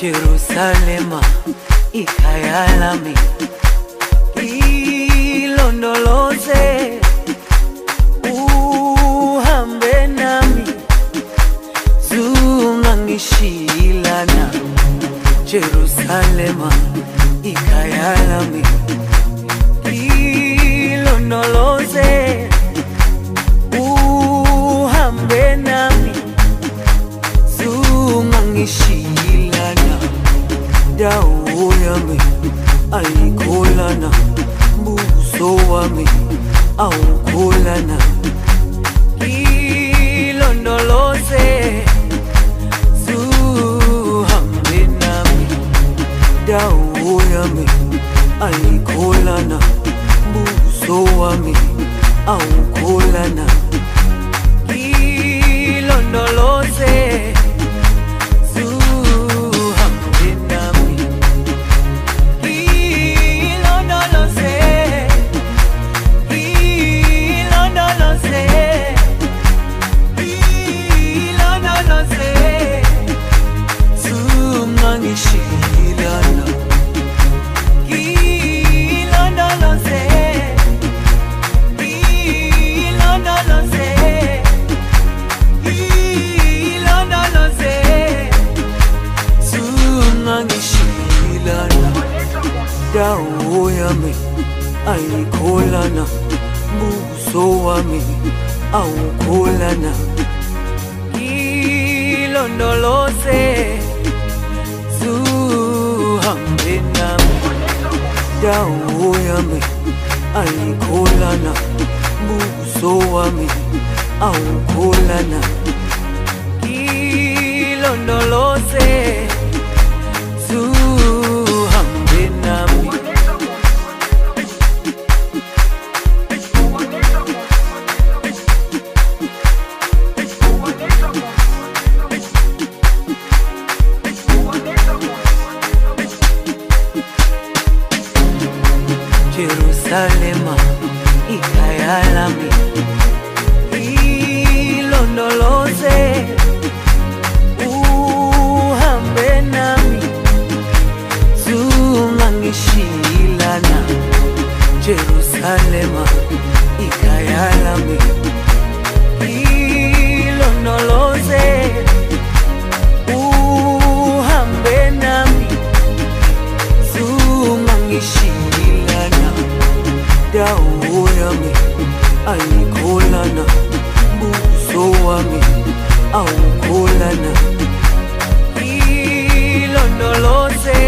Jerusalema ikhaya lami, ilondoloze uhambe nami, zungangishilana. Jerusalema ikhaya lami, ilondoloze uhambe nami, zungangishilana. Dawo yami ayikholana, buso wami awukholana. Ilondoloze zuhambe nami, dawo yami ayikholana, buso wami awukholana. Ilondoloze dawo yami ayikholana, buso wami awukholana. Ilondoloze zuhambe nami, dawo yami ayikholana, buso wami awukholana. Ilondoloze zuhambe nami. Jerusalema ikhaya lami, ilondoloze uhambe nami, zungangishilana. Jerusalema ikhaya lami, ilondoloze uhambe nami, zungangishilana. Dawo yami ayikholana, buso wami awukholana. Ilondoloze